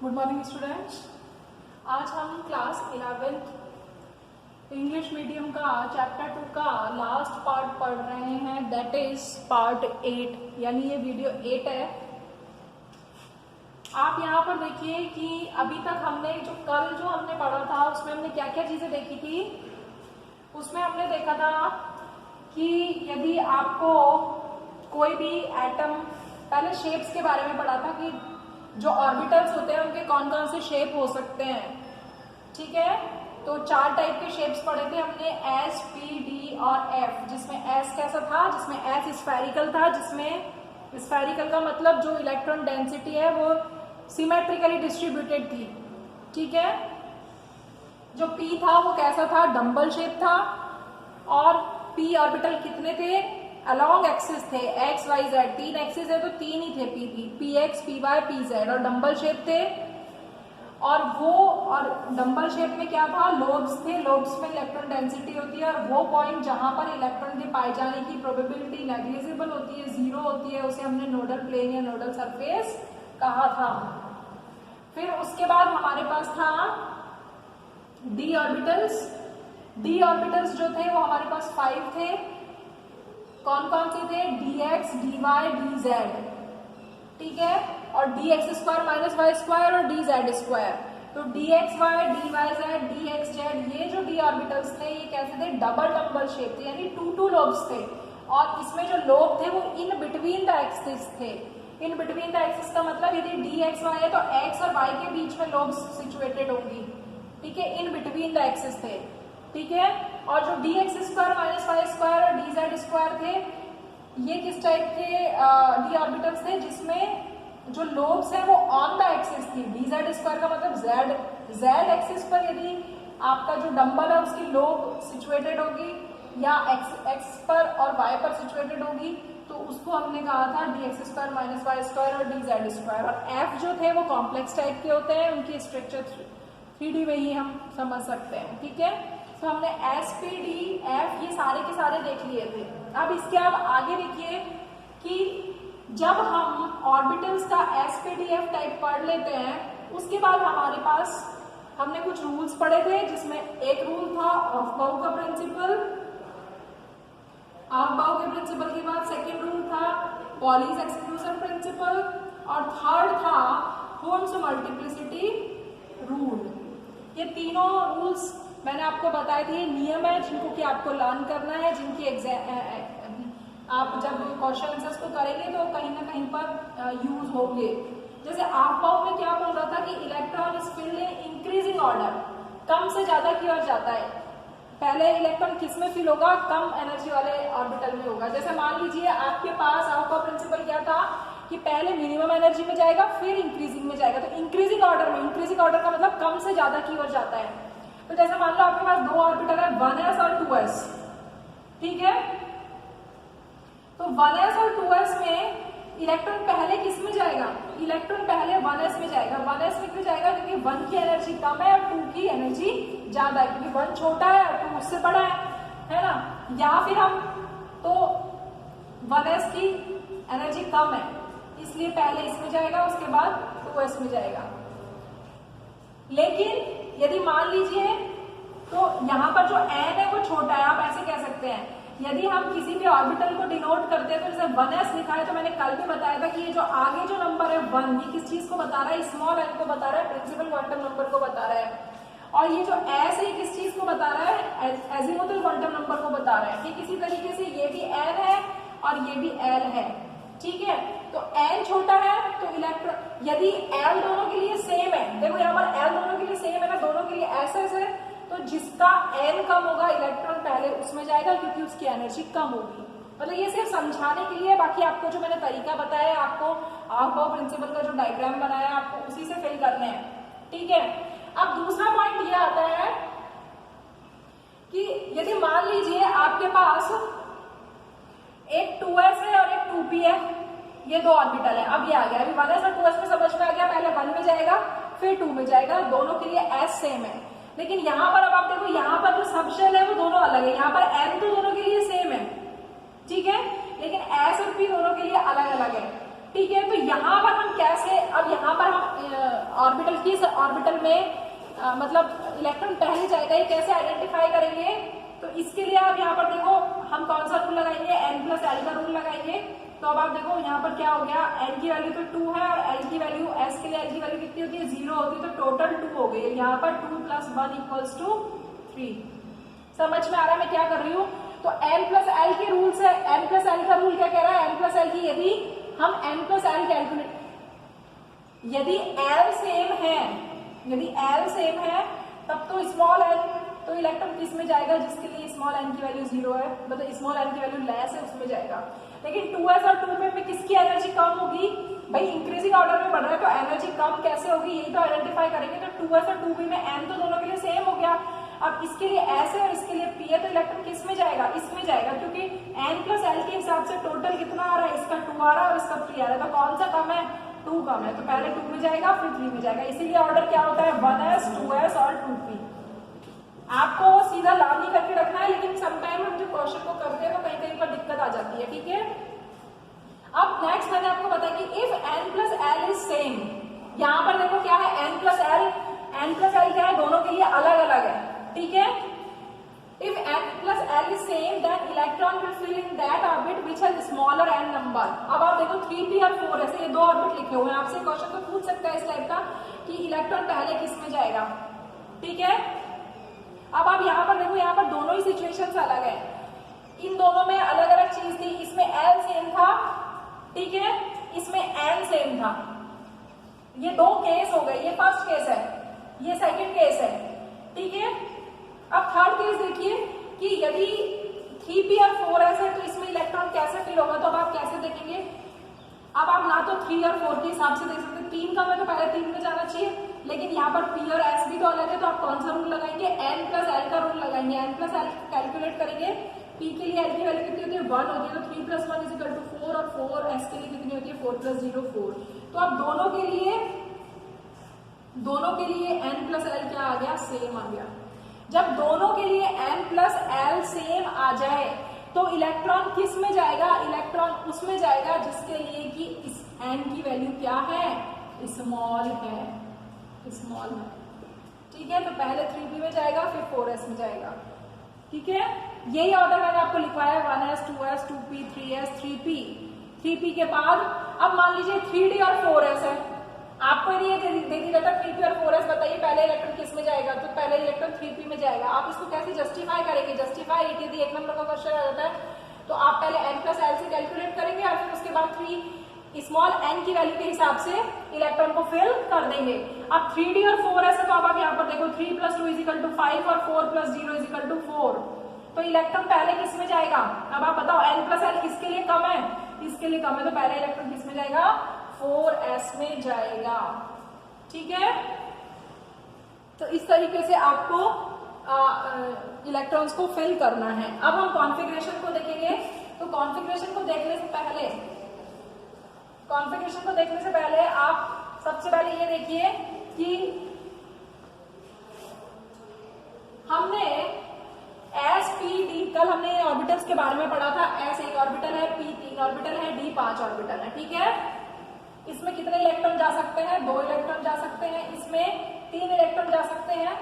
Good morning students. आज हम class 11th English medium का चैप्टर 2 का लास्ट पार्ट पढ़ रहे हैं, दैट इज पार्ट 8, यानी ये वीडियो 8 है। आप यहाँ पर देखिए कि अभी तक हमने जो हमने पढ़ा था उसमें हमने क्या क्या चीजें देखी थी। उसमें हमने देखा था कि यदि आपको कोई भी एटम, पहले शेप्स के बारे में पढ़ा था कि जो ऑर्बिटल्स होते हैं उनके कौन कौन से शेप हो सकते हैं, ठीक है। तो 4 टाइप के शेप्स पढ़े थे हमने, एस, पी, डी और एफ, जिसमें एस कैसा था, जिसमें एस स्फेरिकल था, जिसमें स्फेरिकल का मतलब जो इलेक्ट्रॉन डेंसिटी है वो सिमेट्रिकली डिस्ट्रीब्यूटेड थी, ठीक है। जो पी था वो कैसा था, डम्बल शेप था, और पी ऑर्बिटल कितने थे, अलॉन्ग एक्सिस थे, एक्स वाई जेड, 3 एक्सिस है तो 3 ही थे, p x, p y, p z, और डम्बल शेप थे। और डम्बल शेप में क्या था, लोब्स थे, लोब्स में इलेक्ट्रॉन डेंसिटी होती है, और वो पॉइंट जहां पर इलेक्ट्रॉन के पाए जाने की प्रोबेबिलिटी नेग्लिजिबल होती है, 0 होती है, उसे हमने नोडल प्लेन या नोडल सरफेस कहा था। फिर उसके बाद हमारे पास था डी ऑर्बिटल्स। डी ऑर्बिटल्स जो थे वो हमारे पास 5 थे। कौन कौन से थे, d x, d y, d z, ठीक है, और d x square minus y square और डी जेड स्क्वायर। तो d x y, d y z, d x z, ये जो डी ऑर्बिटल्स थे ये कैसे थे, डबल डम्बल शेप थे, यानी 2 लोब्स थे, और इसमें जो लोब थे वो इन बिटवीन द एक्सिस थे। इन बिटवीन द एक्सिस का मतलब यदि डी एक्स वाई है तो एक्स और वाई के बीच में लोब्स सिचुएटेड होंगी, ठीक है, इन बिटवीन द एक्सिस थे, ठीक है। और जो d x square minus y square और डी जेड स्क्वायर थे, ये किस टाइप के डी ऑर्बिटल्स थे, जिसमें जो लोब्स है वो ऑन द एक्सिस थी। डी जेड स्क्वायर का मतलब जेड एक्सिस पर यदि आपका जो डम्बल है उसकी लोब सिचुएटेड होगी, या एक्स पर और वाई पर सिचुएटेड होगी, तो उसको हमने कहा था d x square minus y square और डी जेड स्क्वायर। और एफ जो थे वो कॉम्प्लेक्स टाइप के होते हैं, उनकी स्ट्रक्चर 3D में ही हम समझ सकते हैं, ठीक है। तो हमने एस, पी, डी, एफ ये सारे के सारे देख लिए थे। अब इसके आप आगे देखिए कि जब हम ऑर्बिटल्स का S, P, D, F type पढ़ लेते हैं, उसके बाद हमारे पास हमने कुछ रूल्स पढ़े थे, जिसमें एक रूल था ऑफ बाउ का प्रिंसिपल। ऑफ बाउ के प्रिंसिपल के बाद सेकेंड रूल था पॉलीज एक्सक्लूजन प्रिंसिपल, और थर्ड था होम्स मल्टीप्लिसिटी रूल। ये तीनों रूल्स मैंने आपको बताए थे, नियम है जिनको कि आपको लर्न करना है, जिनकी आप जब क्वेश्चन आंसर्स को करेंगे तो कहीं ना कहीं पर यूज होंगे। जैसे ऑफ बाउ में क्या बोल रहा था कि electron is filled in increasing order, कम से ज्यादा की ओर जाता है। पहले इलेक्ट्रॉन किस में फिल होगा, कम एनर्जी वाले ऑर्बिटल में होगा। जैसे मान लीजिए आपके पास ऑफ बाउ प्रिंसिपल क्या था कि पहले मिनिमम एनर्जी में जाएगा फिर इंक्रीजिंग में जाएगा, तो इंक्रीजिंग ऑर्डर में, इंक्रीजिंग ऑर्डर का मतलब कम से ज्यादा की ओर जाता है। तो जैसे मान लो आपके पास 2 ऑर्बिटल है, 1s और 2s, ठीक है। तो 1s और 2s में इलेक्ट्रॉन पहले किस में जाएगा, इलेक्ट्रॉन पहले 1s में जाएगा। 1s में क्यों जाएगा, क्योंकि 1 की एनर्जी कम है और 2 की एनर्जी ज्यादा है, क्योंकि 1 छोटा है और 2 उससे बड़ा है ना। या फिर हम तो 1s की एनर्जी कम है इसलिए पहले इसमें जाएगा, उसके बाद 2s में जाएगा। लेकिन यदि मान लीजिए तो यहाँ पर जो n है वो छोटा है, आप ऐसे कह सकते हैं, यदि हम किसी भी ऑर्बिटल को डिनोट करते हैं तो जैसे 1s लिखा है, तो मैंने कल भी बताया था कि ये जो आगे जो नंबर है 1, ये किस चीज को बता रहा है, स्मॉल n को बता रहा है, प्रिंसिपल क्वांटम नंबर को बता रहा है। और ये जो s है किस चीज को बता रहा है, एजीमुथल क्वांटम नंबर को बता रहा है। कि किसी तरीके से ये भी n है और ये भी l है, ठीक है। तो n छोटा है तो इलेक्ट्रॉन, यदि l दोनों के लिए सेम है, देखो यहाँ पर l दोनों के लिए सेम है ना, दोनों के लिए एस है, तो जिसका n कम होगा इलेक्ट्रॉन पहले उसमें जाएगा, क्योंकि उसकी एनर्जी कम होगी। मतलब ये सिर्फ समझाने के लिए, बाकी आपको जो मैंने तरीका बताया, आपको ऑफ बाउ प्रिंसिपल का जो डायग्राम बनाया आपको उसी से फिल करने हैं, ठीक है। अब दूसरा पॉइंट ये आता है कि यदि मान लीजिए आपके पास एक 2s है और एक 2p है, ये 2 ऑर्बिटल है। अब ये आ गया, अभी 1s और 2s में समझ में आ गया, पहले 1 में जाएगा फिर 2 में जाएगा, दोनों के लिए s सेम है। लेकिन यहाँ पर अब आप देखो, यहाँ पर जो सब शेल है वो दोनों अलग है, यहाँ पर n तो दोनों के लिए सेम है, ठीक है, लेकिन s और p दोनों के लिए अलग अलग है, ठीक है। तो यहाँ पर हम कैसे, अब यहाँ पर हम ऑर्बिटल किस ऑर्बिटल में मतलब इलेक्ट्रॉन पहले जाएगा, ये कैसे आइडेंटिफाई करेंगे? तो इसके लिए आप यहाँ पर देखो हम कौन सा रूल लगाएंगे, n+l का रूल लगाएंगे। तो अब आप देखो यहाँ पर क्या हो गया, n की वैल्यू तो 2 है और l की वैल्यू, s के लिए l की वैल्यू कितनी होती है, 0 होती है, तो टोटल 2 हो गई। यहाँ पर 2 + 1 = 3। समझ में आ रहा है मैं क्या कर रही हूँ? तो n+l के रूल से, n+l का रूल क्या कह रहा है, n+l की यदि हम n+l कैलकुलेट, यदि l सेम है, यदि l सेम है तब तो स्मॉल l, तो इलेक्ट्रॉन किस में जाएगा, जिसके लिए स्मॉल n की वैल्यू 0 है, मतलब स्मॉल n की वैल्यू लेस है, उसमें जाएगा। लेकिन 2s और 2p में किसकी एनर्जी कम होगी? भाई इंक्रीजिंग ऑर्डर में बढ़ रहा है तो एनर्जी कम कैसे होगी, यही तो आइडेंटिफाई करेंगे। तो 2s और 2p में n तो दोनों के लिए सेम हो गया। अब इसके लिए s है और इसके लिए p है, तो इलेक्ट्रॉन किस में जाएगा, इसमें जाएगा, क्योंकि n+l के हिसाब से टोटल कितना आ रहा है, इसका 2 आ रहा है और इसका 3 आ रहा है, तो कौन सा कम है, 2 कम है, तो पहले 2 में जाएगा फिर 3 में जाएगा। इसीलिए ऑर्डर क्या होता है, 1s 2s और 2p। आपको सीधा ला नहीं करके रखना है, लेकिन समटाइम हम जो क्वेश्चन को करते हैं तो कहीं कहीं पर दिक्कत आ जाती है, ठीक है। अब नेक्स्ट मैंने आपको बताया कि इफ n+l इज सेम, यहाँ पर देखो क्या है, n+l क्या है, दोनों के लिए अलग अलग है, ठीक है। If n+l is same then electron will fill in that orbit which has smaller n number. अब आप देखो 3p और 4 ऐसे ये दो ऑर्बिट लिखे हुए हैं, आपसे क्वेश्चन तो पूछ सकता है इस टाइप का कि इलेक्ट्रॉन पहले किस में जाएगा, ठीक है। अब आप यहाँ पर देखो, यहाँ पर दोनों ही सिचुएशंस अलग है, इन दोनों में अलग अलग चीज थी, इसमें l सेम था, ठीक है, इसमें n सेम था। ये दो केस हो गए, ये फर्स्ट केस है, ये सेकंड केस है, ठीक है। अब थर्ड केस देखिए कि यदि 3p और 4s है तो इसमें इलेक्ट्रॉन कैसे फिल होगा, तो अब आप कैसे देखेंगे, अब आप ना तो 3 और 4 के हिसाब से देख सकते हैं, 3 का मैं तो पहले 3 में जाना चाहिए, लेकिन यहाँ पर p और s भी तो अलग है, तो आप कौन सा रूल लगाएंगे, n+l का रूल लगाएंगे, n+l कैलकुलेट करेंगे, p के लिए l की वैल्यू कितनी होती है, 1 होती है, तो 3 + 1 = 4 और 4s के लिए कितनी होती है, 4 + 0 4। तो अब दोनों के लिए n+l क्या आ गया, सेम आ गया। जब दोनों के लिए n+l सेम आ जाए तो इलेक्ट्रॉन किस में जाएगा, इलेक्ट्रॉन उसमें जाएगा जिसके लिए कि इस n की वैल्यू क्या है, स्मॉल है, स्मॉल है, ठीक है। तो पहले 3p में जाएगा फिर 4s में जाएगा, ठीक है। यही ऑर्डर मैंने आपको लिखवाया, 1s 2s 2p 3s 3p के बाद अब मान लीजिए 3d और 4s है, आपको यदि ये दे दी जाता 3p और 4s, बताइए पहले इलेक्ट्रॉन किस में जाएगा, तो पहले इलेक्ट्रॉन 3p में जाएगा। आप इसको कैसे जस्टिफाई करेंगे, जस्टिफाई इट यदि 1 नंबर का क्वेश्चन आ जाता है तो आप पहले n+l से कैलकुलेट करेंगे और फिर उसके बाद 3 स्मॉल n की वैल्यू के हिसाब से इलेक्ट्रॉन को फिल कर देंगे। अब 3d और 4s है तो अब आप यहाँ पर देखो 3 + 2 = 5 और 4 + 0 = 4, तो इलेक्ट्रॉन पहले किस में जाएगा, अब आप बताओ n+l किसके लिए कम है, इसके लिए कम है, तो पहले इलेक्ट्रॉन किस में जाएगा, 4s में जाएगा, ठीक है। तो इस तरीके से आपको इलेक्ट्रॉन्स को फिल करना है। अब हम कॉन्फ़िगरेशन को देखेंगे, तो कॉन्फ़िगरेशन को देखने से पहले आप सबसे पहले ये देखिए कि हमने s p d, कल हमने ऑर्बिटल्स के बारे में पढ़ा था, s एक ऑर्बिटल है, p 3 ऑर्बिटल है, d 5 ऑर्बिटल है, ठीक है। इसमें कितने इलेक्ट्रॉन जा सकते हैं, 2 इलेक्ट्रॉन जा सकते हैं, इसमें 3 इलेक्ट्रॉन जा सकते हैं,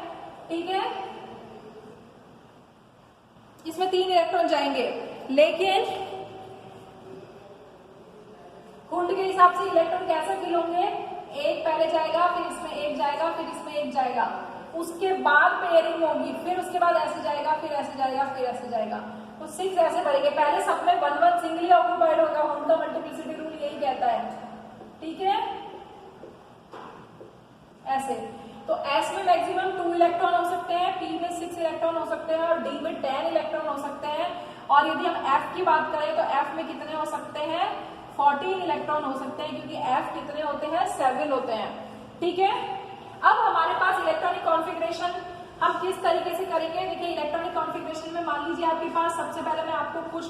ठीक है, इसमें 3 इलेक्ट्रॉन जाएंगे, लेकिन कुंड के हिसाब से इलेक्ट्रॉन कैसे फिल होंगे, एक पहले जाएगा फिर इसमें एक जाएगा फिर इसमें एक जाएगा, उसके बाद पेयरिंग होगी, फिर उसके बाद ऐसे जाएगा फिर ऐसे जाएगा फिर ऐसे जाएगा, तो 6 ऐसे बढ़ेंगे। पहले सब में 1 सिंगली ऑक्यूपाइड होगा, उनका मल्टीप्लिसिटी रूल यही कहता है, ठीक है, ऐसे। तो s में मैक्सिमम 2 इलेक्ट्रॉन हो सकते हैं, p में 6 इलेक्ट्रॉन हो सकते हैं और d में 10 इलेक्ट्रॉन हो सकते हैं। और यदि हम f की बात करें तो f में कितने हो सकते हैं, 14 इलेक्ट्रॉन हो सकते हैं, क्योंकि f कितने होते हैं, 7 होते हैं, ठीक है। अब हमारे पास इलेक्ट्रॉनिक कॉन्फ़िगरेशन हम किस तरीके से करेंगे, देखिए इलेक्ट्रॉनिक कॉन्फ़िगरेशन में मान लीजिए आपके पास, सबसे पहले मैं आपको कुछ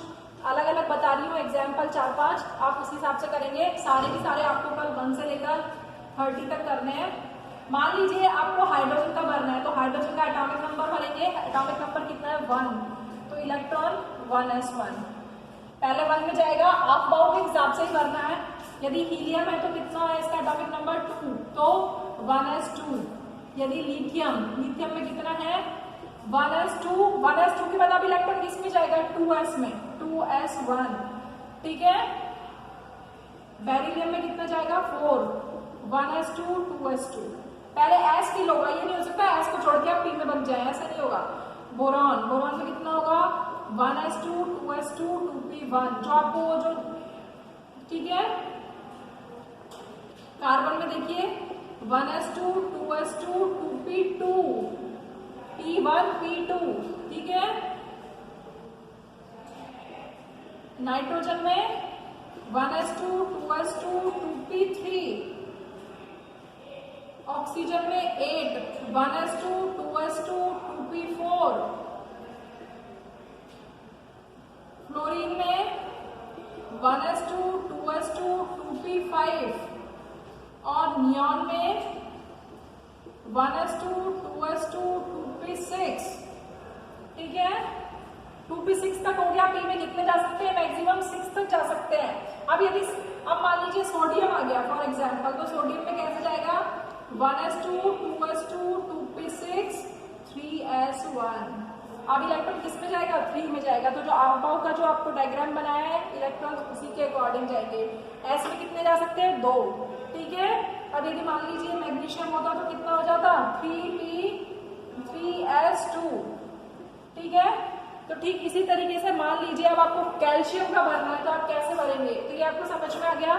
अलग अलग बता रही हूँ एग्जाम्पल 4-5, आप उस हिसाब से करेंगे, सारे के सारे आपको कल 1 से लेकर 30 तक करने हैं। मान लीजिए आपको हाइड्रोजन का भरना है, तो हाइड्रोजन का एटॉमिक नंबर भरेंगे, एटॉमिक नंबर कितना है, 1, तो इलेक्ट्रॉन 1s1 पहले 1 में जाएगा, अप बाउ के हिसाब से ही भरना है। यदि हीलियम है तो कितना है इसका एटॉमिक नंबर 2, तो 1s2। यदि लिथियम में कितना है 1s2 के बाद अब इलेक्ट्रॉन किस में जाएगा 2s में 2s1। ठीक है, बेरिलियम में कितना जाएगा 4 1s2 2s2। पहले s फिल होगा, ये नहीं हो सकता s को छोड़ के आप p में बन जाए, ऐसा नहीं होगा। बोरॉन में कितना होगा 1s2 2s2 2p1 जो आपको जो ठीक है। कार्बन में देखिए 1s2 2s2 2p2 p1 p2। ठीक है, नाइट्रोजन में 1s2 2s2 2p3। ऑक्सीजन में 8 1s2 2s2 2p4। फ्लोरीन में 1s2 2s2 2p5 और नियॉन में 1s2 2s2 2p6। ठीक है, 2p6 तक हो गया। p में कितने जा सकते हैं मैक्सिमम 6 तक जा सकते हैं। अब यदि अब मान लीजिए सोडियम आ गया फॉर एग्जांपल, तो सोडियम में कैसे जाएगा 1s2 2s2 2p6 3s1। अब इलेक्ट्रॉन किस में जाएगा 3 में जाएगा। तो जो आबाव का जो आपको डायग्राम बनाया है इलेक्ट्रॉन उसी के अकॉर्डिंग जाएंगे। s में कितने जा सकते हैं 2। ठीक है, अब यदि मान लीजिए मैग्नीशियम होता तो कितना हो जाता 3s2। ठीक है, तो ठीक इसी तरीके से मान लीजिए अब आपको कैल्शियम का भरना है तो आप कैसे भरेंगे, तो ये आपको समझ में आ गया।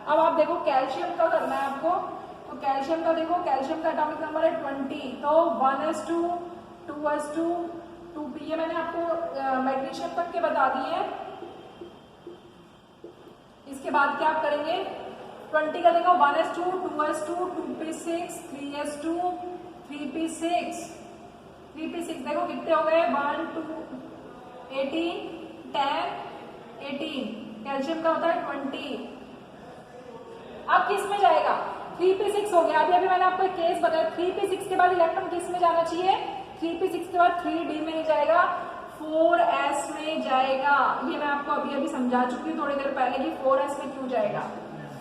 अब आप देखो कैल्शियम का करना है आपको, तो कैल्शियम का देखो, कैल्शियम का एटॉमिक नंबर है 20, तो 1s2 2s2 2p, ये मैंने आपको मैग्नीशियम तक के बता दिए हैं। इसके बाद क्या आप करेंगे 20 का देखो 1s2 2s2 2p6 3s2 3p6 देखो कितने हो गए 1 2 18 10 18। कैल्शियम का होता है 20। अब किस में जाएगा 3p6 हो गया। अभी मैंने आपको एक केस बताया 3p6 के बाद इलेक्ट्रॉन किस में जाना चाहिए 3p6 के बाद 3d में नहीं जाएगा 4s में जाएगा। ये मैं आपको अभी समझा चुकी हूँ थोड़ी देर पहले कि 4s में क्यों जाएगा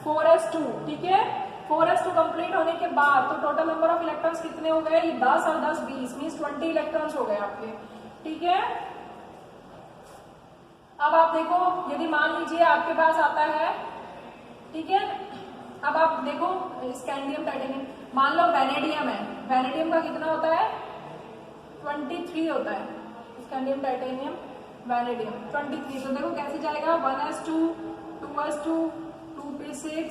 4s2। ठीक है, 4s2 कंप्लीट होने के बाद तो टोटल नंबर ऑफ इलेक्ट्रॉन्स कितने हो गए, ये 10 और 10 20 मींस 20 इलेक्ट्रॉन्स हो गए आपके। ठीक है, अब आप देखो यदि मान लीजिए आपके पास आता है, ठीक है, अब आप देखो स्कैंडियम टाइटेनियम, मान लो वैनेडियम है, वैनेडियम का कितना होता है 23 होता है। स्कैंडियम टाइटेनियम वैनेडियम 23, तो देखो कैसे जाएगा 1s2 2s2 2p6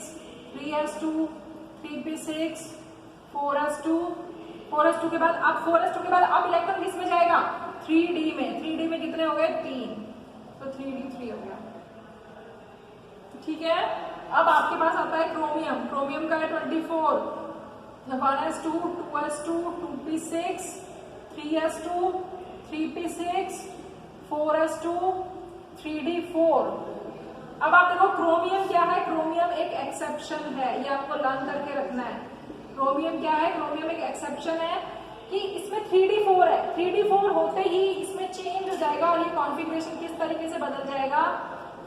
3s2 3p6 4s2 के बाद अब 4s2 के बाद अब इलेक्ट्रॉन किस में जाएगा 3d में कितने हो गए 3, तो 3d3 हो गया। ठीक है, अब आपके पास आता है क्रोमियम का है 24, 1s2 2s2 2p6 3s2 3p6 4s2 3d4। अब आप देखो क्रोमियम क्या है, क्रोमियम एक एक्सेप्शन है, ये आपको लर्न करके रखना है। क्रोमियम क्या है, क्रोमियम एक एक्सेप्शन है कि इसमें 3d4 है, 3d4 होते ही इसमें चेंज हो जाएगा और ये कॉन्फ़िगरेशन किस तरीके से बदल जाएगा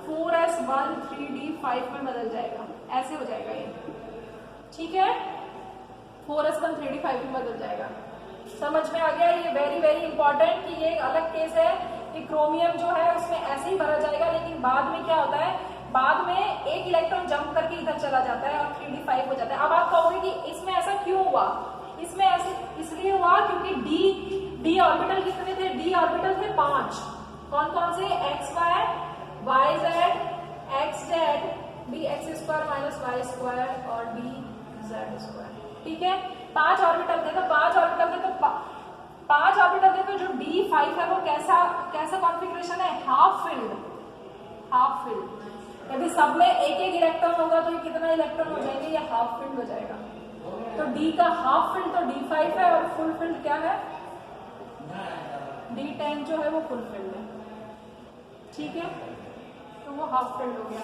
4s1 3d5 में बदल जाएगा, ऐसे हो जाएगा ये। ठीक है, 4s1 3d5 में बदल जाएगा। समझ में आ गया, ये वेरी वेरी इंपॉर्टेंट कि ये एक अलग केस है कि क्रोमियम जो है उसमें ऐसे ही भरा जाएगा, लेकिन बाद में क्या होता है, बाद में एक इलेक्ट्रॉन जंप करके इधर चला जाता है और 3d5 हो जाता है। अब आप कहोगे कि इसमें ऐसा क्यों हुआ, इसमें ऐसे इसलिए हुआ क्योंकि डी ऑर्बिटल कितने थे, डी ऑर्बिटल थे 5, कौन कौन से xy yz xz dx² y² और dz²। ठीक है, 5 ऑर्बिटल थे, तो 5 ऑर्बिटल थे तो जो d5 है वो कैसा कॉन्फ़िगरेशन है, हाफ फिल्ड। यदि सब में एक इलेक्ट्रॉन होगा तो ये कितना इलेक्ट्रॉन हो जाएंगे, ये हाफ फिल्ड हो जाएगा। तो d का हाफ फिल्ड तो d5 है और फुल फिल्ड क्या है d10 जो है वो फुल फिल्ड है। ठीक है, तो वो हाफ फिल्ड हो गया।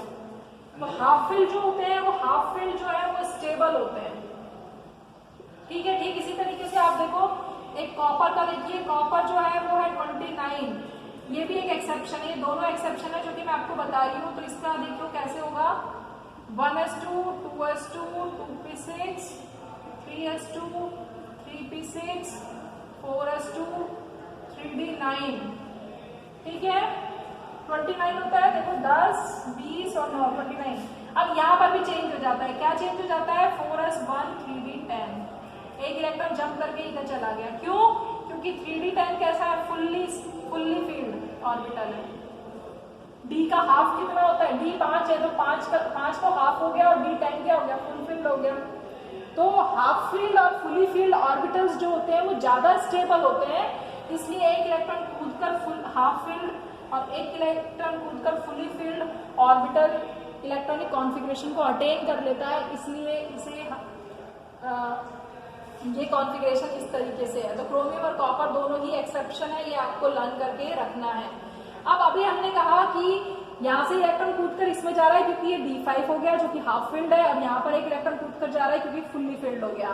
तो हाफ फिल्ड जो होते हैं वो स्टेबल होते हैं। ठीक है, ठीक इसी तरीके से आप देखो एक कॉपर का देखिए, कॉपर जो है वो है 29, ये भी एक एक्सेप्शन है, ये दोनों एक्सेप्शन है जो कि मैं आपको बता रही हूँ। तो इसका देखो कैसे होगा 1s2 2s2 2p6 3s2 3s2 3p6 4s2 3d9, ठीक है 29 होता है। देखो 10 20 और 9 29। अब यहाँ पर भी चेंज हो जाता है, क्या चेंज हो जाता है 4s1 3d10, एक इलेक्ट्रॉन जंप करके इधर चला गया, क्यों? क्योंकि 3d10 कैसा है, फुल्ली फील्ड ऑर्बिटल है। d का हाफ कितना होता है, d 5 है तो 5 को हाफ हो गया और d10 क्या हो गया, फुल फील्ड हो गया। तो हाफ फील्ड और फुली फील्ड ऑर्बिटल्स जो होते हैं वो ज्यादा स्टेबल होते हैं, इसलिए एक इलेक्ट्रॉन कूदकर फुल हाफ फील्ड और एक इलेक्ट्रॉन कूदकर fully filled orbital electronic configuration को अटेन कर लेता है, इसलिए इसे ये कॉन्फ़िगरेशन इस तरीके से है। तो क्रोमियम और कॉपर दोनों ही एक्सेप्शन है, ये आपको लर्न करके रखना है। अब अभी हमने कहा कि यहाँ से इलेक्ट्रॉन कूदकर इसमें जा रहा है क्योंकि ये d5 हो गया जो कि हाफ फील्ड है, और यहाँ पर एक इलेक्ट्रॉन कूदकर जा रहा है क्योंकि फुल्ली फील्ड हो गया।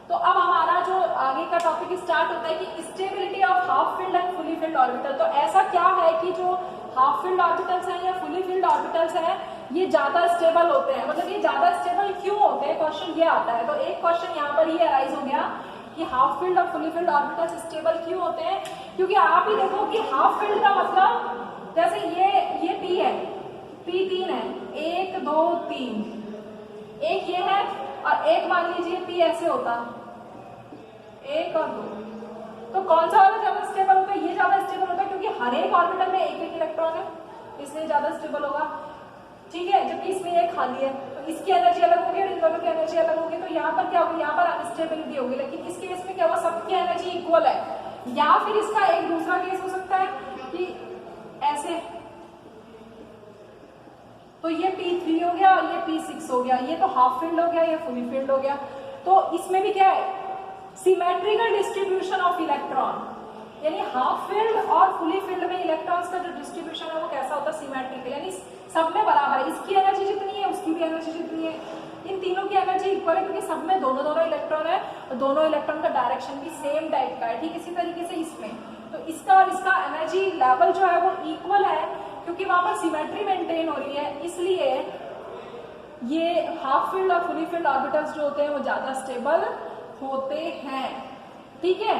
तो अब हमारा जो आगे का टॉपिक स्टार्ट होता है कि stability of half field and fully filled orbital. तो ऐसा क्या है कि जो हाफ फील्ड ऑर्बिटल्स हैं या फुली फील्ड ऑर्बिटल्स हैं ये ज्यादा स्टेबल होते हैं, मतलब ये ज्यादा स्टेबल क्यों होते हैं, क्वेश्चन ये आता है। तो एक क्वेश्चन यहाँ पर ही अराइज हो गया कि हाफ फील्ड और फुली फील्ड ऑर्बिटल्स स्टेबल क्यों होते हैं, क्योंकि आप ही देखो कि हाफ फील्ड का मतलब जैसे ये p है, p 3 है, 1 2 3, एक ये है और एक मान लीजिए p ऐसे होता 1 और 2, तो कौन सा वाला ज्यादा स्टेबल होता है, ये ज्यादा स्टेबल होता है क्योंकि हर एक ऑर्बिटल में एक एक इलेक्ट्रॉन है, इसलिए ज्यादा स्टेबल होगा, ठीक है। जबकि इसमें एक खाली है तो इसकी एनर्जी अलग होगी और इन दोनों की एनर्जी अलग होगी, तो यहाँ पर क्या होगी, यहाँ पर अनस्टेबिलिटी होगी। लेकिन इस केस में क्या हुआ, सबकी एनर्जी इक्वल है। या फिर इसका एक दूसरा केस हो सकता है कि ऐसे, तो ये p3 हो गया और ये p6 हो गया, ये तो हाफ फील्ड हो गया, ये फुली फील्ड हो गया। तो इसमें भी क्या है, सिमेट्रिकल डिस्ट्रीब्यूशन ऑफ इलेक्ट्रॉन, यानी हाफ फील्ड और फुली फील्ड में इलेक्ट्रॉन्स का जो डिस्ट्रीब्यूशन है वो कैसा होता है, सिमेट्रिकल, यानी सब में बराबर है। इसकी एनर्जी जितनी है उसकी भी एनर्जी जितनी है, इन तीनों की एनर्जी इक्वल है क्योंकि सब में दोनों इलेक्ट्रॉन है और दोनों इलेक्ट्रॉन का डायरेक्शन भी सेम टाइप का है, ठीक इसी तरीके से इसमें। तो इसका और इसका एनर्जी लेवल जो है वो इक्वल है क्योंकि वहां पर सिमेट्री मेंटेन हो रही है, इसलिए ये हाफ फील्ड और फुली फील्ड ऑर्बिटल्स जो होते हैं वो ज्यादा स्टेबल होते हैं, ठीक है।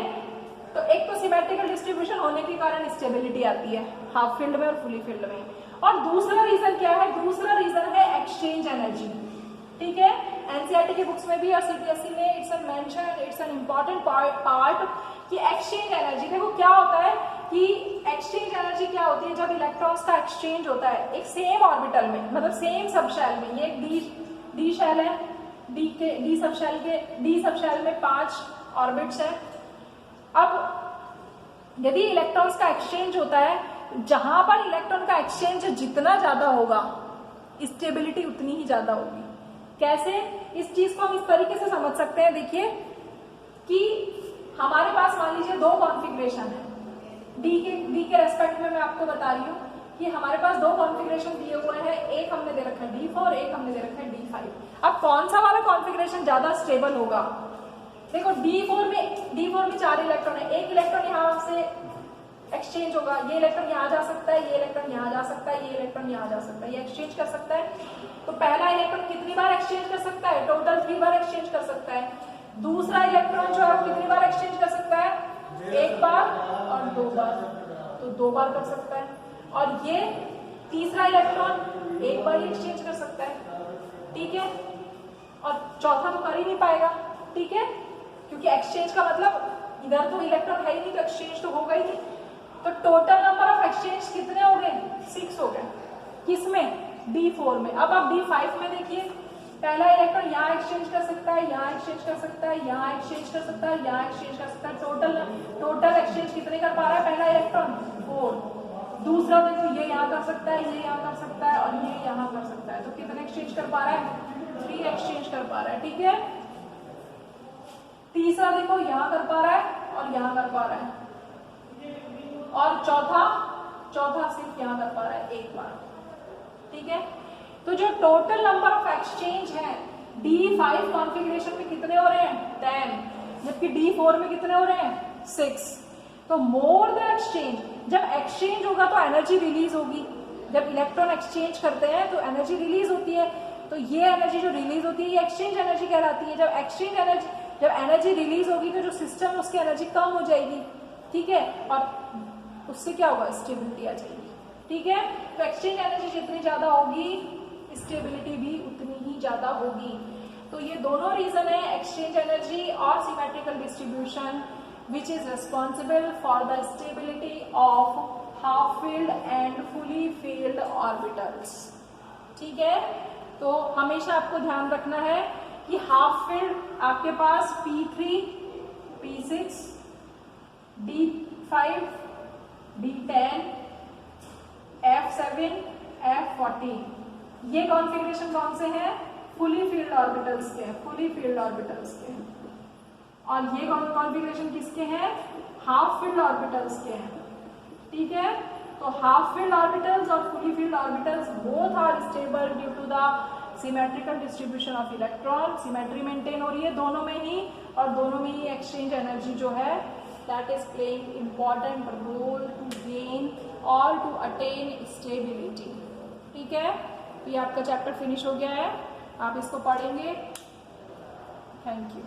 तो एक तो सिमेट्रिकल डिस्ट्रीब्यूशन होने के कारण स्टेबिलिटी आती है हाफ फील्ड में और फुली फील्ड में, और दूसरा रीजन क्या है, दूसरा रीजन है एक्सचेंज एनर्जी, ठीक है। एनसीईआरटी के बुक्स में भी और सीबीएसई में it's a mention, it's an important part कि एक्सचेंज एनर्जी। देखो क्या होता है कि एक्सचेंज एनर्जी क्या होती है, जब इलेक्ट्रॉन्स का एक्सचेंज होता है एक सेम ऑर्बिटल में, मतलब सेम सब शेल में, ये एक डी शेल है, डी सब शेल में 5 ऑर्बिट्स है। अब यदि इलेक्ट्रॉन्स का एक्सचेंज होता है, जहां पर इलेक्ट्रॉन का एक्सचेंज जितना ज्यादा होगा स्टेबिलिटी उतनी ही ज्यादा होगी। कैसे, इस चीज को हम इस तरीके से समझ सकते हैं, देखिए कि हमारे पास मान लीजिए 2 कॉन्फ़िगरेशन है, डी के रेस्पेक्ट में मैं आपको बता रही हूँ कि हमारे पास 2 कॉन्फ़िगरेशन दिए हुए हैं, एक हमने दे रखा है D4, एक हमने दे रखा है D5। अब कौन सा वाला कॉन्फ़िगरेशन ज्यादा स्टेबल होगा, देखो D4 में 4 इलेक्ट्रॉन है, एक इलेक्ट्रॉन यहाँ से एक्सचेंज होगा, ये इलेक्ट्रॉन यहाँ जा सकता है, ये इलेक्ट्रॉन यहाँ जा सकता है, ये इलेक्ट्रॉन यहाँ जा सकता है, ये एक्सचेंज कर सकता है। तो पहला इलेक्ट्रॉन कितनी बार एक्सचेंज कर सकता है, टोटल 3 बार एक्सचेंज कर सकता है। दूसरा इलेक्ट्रॉन जो है वो कितनी बार एक्सचेंज कर सकता है, 1 बार और 2 बार, तो 2 बार कर सकता है। और ये तीसरा इलेक्ट्रॉन 1 बार ही एक्सचेंज कर सकता है, ठीक है। और चौथा तो कर ही नहीं पाएगा, ठीक है, क्योंकि एक्सचेंज का मतलब इधर तो इलेक्ट्रॉन है ही नहीं तो एक्सचेंज तो होगा ही नहीं। तो टोटल नंबर ऑफ एक्सचेंज कितने हो गए, 6 हो गए, किसमें, D4 में। अब आप D5 में देखिए, पहला इलेक्ट्रॉन यहाँ एक्सचेंज कर सकता है, यहाँ एक्सचेंज कर सकता है, यहाँ एक्सचेंज कर सकता है, यहाँ एक्सचेंज कर सकता है। टोटल एक्सचेंज कितने कर पा रहा है पहला इलेक्ट्रॉन, 4। दूसरा देखो ये यहाँ कर सकता है, ये यहाँ कर सकता है और ये यहाँ कर सकता है, तो कितने एक्सचेंज कर पा रहा है, 3 एक्सचेंज कर पा रहा है, ठीक है। तीसरा देखो यहाँ कर पा रहा है और यहाँ कर पा रहा है, और चौथा सिर्फ यहाँ कर पा रहा है 1 बार, ठीक है। तो जो टोटल नंबर ऑफ एक्सचेंज है D5 कॉन्फ़िगरेशन में कितने हो रहे हैं, 10, जबकि D4 में कितने हो रहे हैं, 6। तो मोर द एक्सचेंज, जब एक्सचेंज होगा तो एनर्जी रिलीज होगी, जब इलेक्ट्रॉन एक्सचेंज करते हैं तो एनर्जी रिलीज होती है। तो ये एनर्जी जो रिलीज होती है ये एक्सचेंज एनर्जी कहलाती है। जब एनर्जी रिलीज होगी तो जो सिस्टम है उसकी एनर्जी कम हो जाएगी, ठीक है, और उससे क्या होगा, स्टेबिलिटी आ जाएगी, ठीक है। तो एक्सचेंज एनर्जी जितनी ज्यादा होगी स्टेबिलिटी भी उतनी ही ज्यादा होगी। तो ये दोनों रीजन है, एक्सचेंज एनर्जी और symmetrical distribution, which is responsible for the stability of half field and fully filled orbitals, ठीक है। तो हमेशा आपको ध्यान रखना है कि हाफ फील्ड आपके पास P3, P6, D5, D10, F7, F14, ये कॉन्फ़िगरेशन कौन से हैं, फुली फील्ड ऑर्बिटल्स के, और ये कॉन्फ़िगरेशन किसके हैं, हाफ फील्ड ऑर्बिटल्स के हैं, ठीक है। तो हाफ फील्ड ऑर्बिटल्स और fully filled orbitals both are stable due to the symmetrical distribution of electron, symmetry maintain हो रही है दोनों में ही, और दोनों में ही एक्सचेंज एनर्जी जो है that is playing important role to gain और टू अटेन स्टेबिलिटी, ठीक है। तो ये आपका चैप्टर फिनिश हो गया है, आप इसको पढ़ेंगे। Thank you.